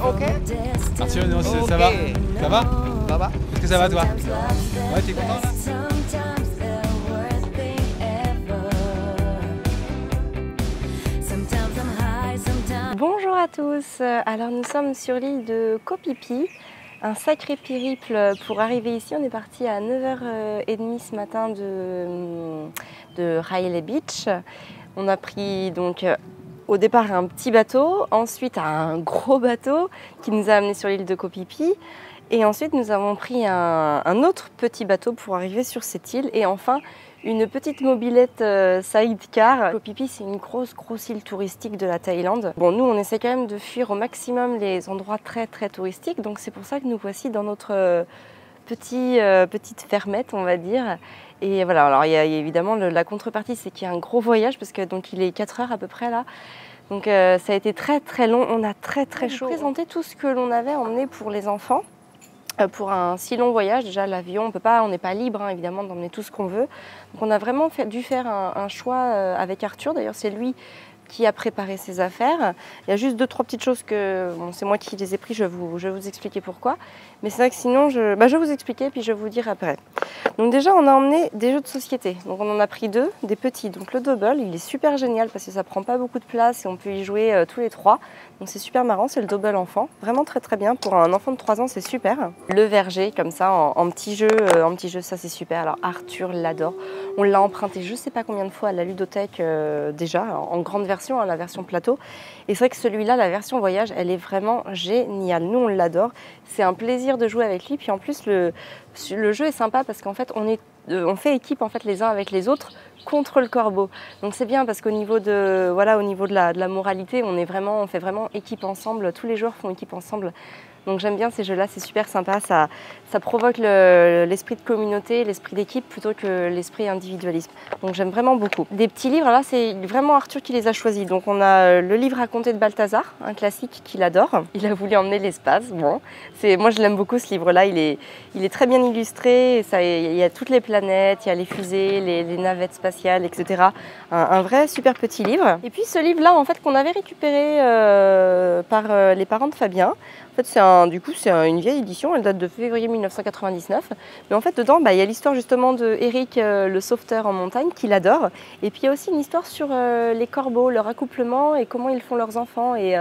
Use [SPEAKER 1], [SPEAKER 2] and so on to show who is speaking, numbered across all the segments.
[SPEAKER 1] ok.
[SPEAKER 2] Arthur, non,
[SPEAKER 1] Ok.
[SPEAKER 2] ça va? Ça va?
[SPEAKER 1] Ça va?
[SPEAKER 2] Est-ce que ça va toi? Ouais, t'es content là?
[SPEAKER 3] Bonjour à tous, alors nous sommes sur l'île de Koh Phi Phi, un sacré périple pour arriver ici. On est parti à 9h30 ce matin de Railay Beach. On a pris donc au départ un petit bateau, ensuite un gros bateau qui nous a amenés sur l'île de Koh Phi Phi. Et ensuite nous avons pris un autre petit bateau pour arriver sur cette île. Et enfin une petite mobilette sidecar. Koh Phi Phi, c'est une grosse île touristique de la Thaïlande. Bon, nous on essaie quand même de fuir au maximum les endroits très touristiques. Donc c'est pour ça que nous voici dans notre petite fermette, on va dire. Et voilà, alors il y a évidemment la contrepartie, c'est qu'il y a un gros voyage parce que donc il est 4 heures à peu près là. Donc ça a été très long, on a très chaud. Présenter tout ce que l'on avait emmené pour les enfants. Pour un si long voyage, déjà l'avion, on n'est pas libre hein, évidemment d'emmener tout ce qu'on veut. Donc on a vraiment dû faire un choix avec Arthur. D'ailleurs c'est lui qui a préparé ses affaires. Il y a juste 2-3 petites choses que bon, c'est moi qui les ai pris, je vais vous expliquer pourquoi. Mais c'est vrai que sinon je vais vous expliquer puis je vais vous dire après. Donc déjà on a emmené des jeux de société. Donc on en a pris 2, des petits. Donc le double, il est super génial parce que ça prend pas beaucoup de place et on peut y jouer tous les 3. Donc c'est super marrant, c'est le double enfant. Vraiment très bien. Pour un enfant de 3 ans, c'est super. Le verger comme ça en petit jeu, ça c'est super. Alors Arthur l'adore. On l'a emprunté je sais pas combien de fois à la ludothèque déjà, en grande version, hein, la version plateau. Et c'est vrai que celui-là, la version voyage, elle est vraiment géniale. Nous on l'adore. C'est un plaisir de jouer avec lui. Puis en plus le jeu est sympa parce qu'en fait on fait équipe en fait les uns avec les autres contre le corbeau. Donc c'est bien parce qu'au niveau de la moralité, on fait vraiment équipe ensemble. Tous les joueurs font équipe ensemble. Donc j'aime bien ces jeux-là, c'est super sympa. Ça provoque l'esprit de communauté, l'esprit d'équipe plutôt que l'esprit individualisme. Donc j'aime vraiment beaucoup. Des petits livres, là c'est vraiment Arthur qui les a choisis. Donc on a le livre à conter de Balthazar, un classique qu'il adore. Il a voulu emmener l'espace. Bon, moi je l'aime beaucoup ce livre-là. Il est très bien illustré. Il y a toutes les planètes, il y a les fusées, les navettes spatiales, etc. Un vrai super petit livre. Et puis ce livre-là en fait qu'on avait récupéré par les parents de Fabien. En fait, c'est une vieille édition, elle date de février 1999. Mais en fait, dedans, il y a l'histoire justement de Eric, le sauveteur en montagne, qu'il adore. Et puis il y a aussi une histoire sur les corbeaux, leur accouplement et comment ils font leurs enfants. Et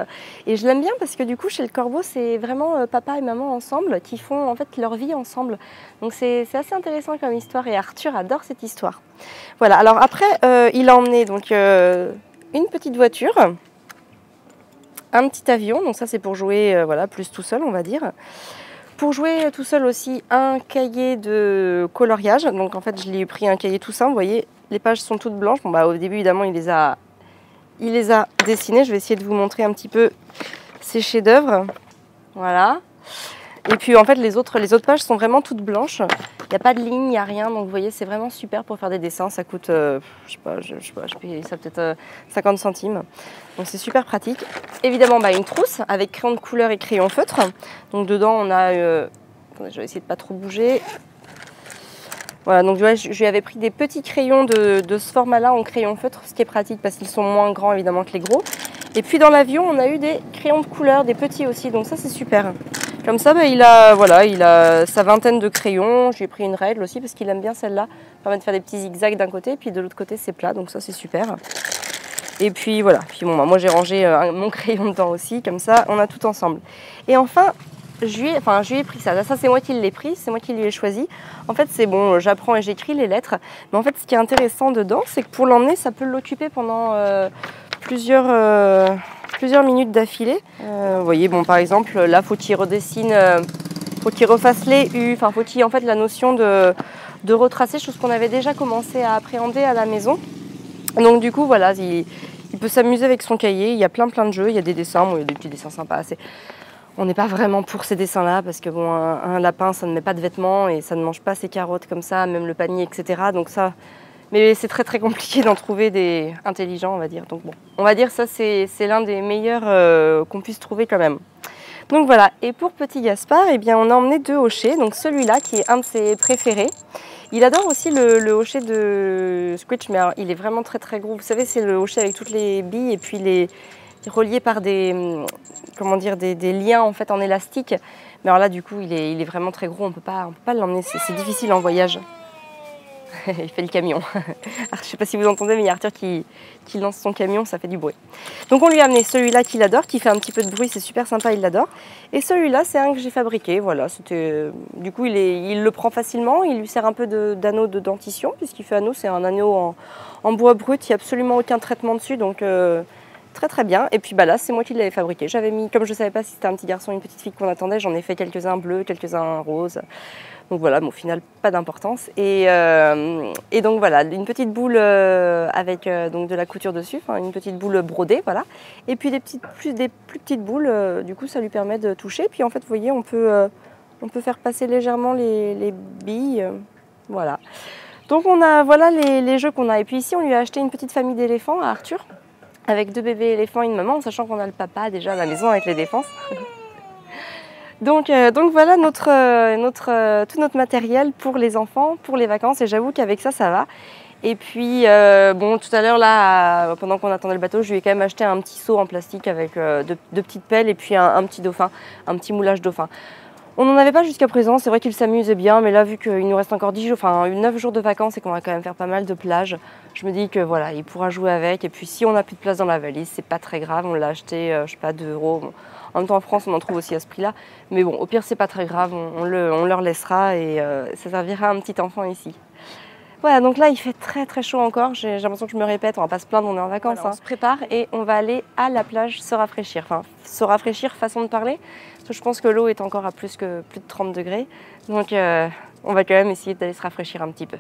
[SPEAKER 3] je l'aime bien parce que du coup, chez le corbeau, c'est vraiment papa et maman ensemble qui font en fait leur vie ensemble. Donc c'est assez intéressant comme histoire et Arthur adore cette histoire. Voilà, alors après, il a emmené donc, une petite voiture. Un petit avion, donc ça c'est pour jouer plus tout seul on va dire. Pour jouer tout seul aussi un cahier de coloriage, donc en fait je lui ai pris un cahier tout simple, vous voyez les pages sont toutes blanches. Bon au début évidemment il les a dessinées, je vais essayer de vous montrer un petit peu ses chefs-d'œuvre, voilà. Et puis en fait les autres pages sont vraiment toutes blanches, il n'y a pas de ligne, il n'y a rien, donc vous voyez c'est vraiment super pour faire des dessins, ça coûte, je paye ça peut-être 50 centimes, donc c'est super pratique. Évidemment une trousse avec crayon de couleur et crayon feutre, donc dedans on a, attendez, je vais essayer de pas trop bouger. Voilà, donc je lui avais pris des petits crayons de ce format-là en crayon feutre, ce qui est pratique parce qu'ils sont moins grands évidemment que les gros. Et puis dans l'avion, on a eu des crayons de couleur, des petits aussi, donc ça c'est super. Comme ça, il a sa vingtaine de crayons. J'ai pris une règle aussi parce qu'il aime bien celle-là. Ça permet de faire des petits zigzags d'un côté, puis de l'autre côté c'est plat, donc ça c'est super. Et puis voilà, moi j'ai rangé mon crayon dedans aussi, comme ça on a tout ensemble. Et enfin, je lui ai pris ça. Ça c'est moi qui l'ai pris, c'est moi qui lui ai choisi. En fait c'est bon, j'apprends et j'écris les lettres. Mais en fait ce qui est intéressant dedans, c'est que pour l'emmener, ça peut l'occuper pendant plusieurs minutes d'affilée. Vous voyez, par exemple, là, faut qu'il redessine, faut qu'il refasse les U, faut qu'il y ait en fait la notion de retracer, chose qu'on avait déjà commencé à appréhender à la maison. Donc du coup, voilà, il peut s'amuser avec son cahier, il y a plein de jeux, il y a des dessins, il y a des petits dessins sympas. On n'est pas vraiment pour ces dessins-là, parce que un lapin, ça ne met pas de vêtements et ça ne mange pas ses carottes comme ça, même le panier, etc. Donc ça... Mais c'est très compliqué d'en trouver des intelligents, on va dire. Donc bon, on va dire ça c'est l'un des meilleurs qu'on puisse trouver quand même. Donc voilà, et pour petit Gaspard, on a emmené 2 hochets. Donc celui-là qui est un de ses préférés. Il adore aussi le hochet de Squitch, mais alors, il est vraiment très gros. Vous savez, c'est le hochet avec toutes les billes et puis relié par comment dire, des liens en fait en élastique. Mais alors là, du coup, il est vraiment très gros, on peut pas l'emmener, c'est difficile en voyage. Il fait le camion. Je ne sais pas si vous entendez, mais il y a Arthur qui lance son camion, ça fait du bruit. Donc on lui a amené celui-là qu'il adore, qui fait un petit peu de bruit, c'est super sympa, il l'adore. Et celui-là, c'est un que j'ai fabriqué, voilà. Du coup, il le prend facilement, il lui sert un peu d'anneau de dentition, puisqu'il fait anneau, c'est un anneau en bois brut, il n'y a absolument aucun traitement dessus, donc très très bien. Et puis là, c'est moi qui l'avais fabriqué. J'avais mis, comme je ne savais pas si c'était un petit garçon ou une petite fille qu'on attendait, j'en ai fait quelques-uns bleus, quelques-uns roses. Donc voilà, mais au final, pas d'importance. Et donc voilà, une petite boule avec donc de la couture dessus, une petite boule brodée, voilà. Et puis des plus petites boules, du coup, ça lui permet de toucher. Puis en fait, vous voyez, on peut faire passer légèrement les billes, voilà. Donc voilà les jeux qu'on a. Et puis ici, on lui a acheté une petite famille d'éléphants à Arthur, avec 2 bébés éléphants et une maman, en sachant qu'on a le papa déjà à la maison avec les défenses. Donc voilà tout notre matériel pour les enfants, pour les vacances, et j'avoue qu'avec ça va. Et puis bon, tout à l'heure là, pendant qu'on attendait le bateau, je lui ai quand même acheté un petit seau en plastique avec deux petites pelles et puis un petit dauphin, un petit moulage dauphin. On n'en avait pas jusqu'à présent, c'est vrai qu'il s'amusait bien, mais là vu qu'il nous reste encore 9 jours de vacances et qu'on va quand même faire pas mal de plages, je me dis que voilà, il pourra jouer avec. Et puis si on n'a plus de place dans la valise, c'est pas très grave, on l'a acheté, je sais pas, 2 €. Bon. En même temps en France on en trouve aussi à ce prix-là, mais bon, au pire c'est pas très grave, on leur laissera et ça servira à un petit enfant ici. Voilà, donc là il fait très très chaud encore, j'ai l'impression que je me répète, on va pas se plaindre, on est en vacances. Voilà, on se prépare et on va aller à la plage se rafraîchir, se rafraîchir façon de parler, parce que je pense que l'eau est encore à plus de 30 degrés, donc on va quand même essayer d'aller se rafraîchir un petit peu.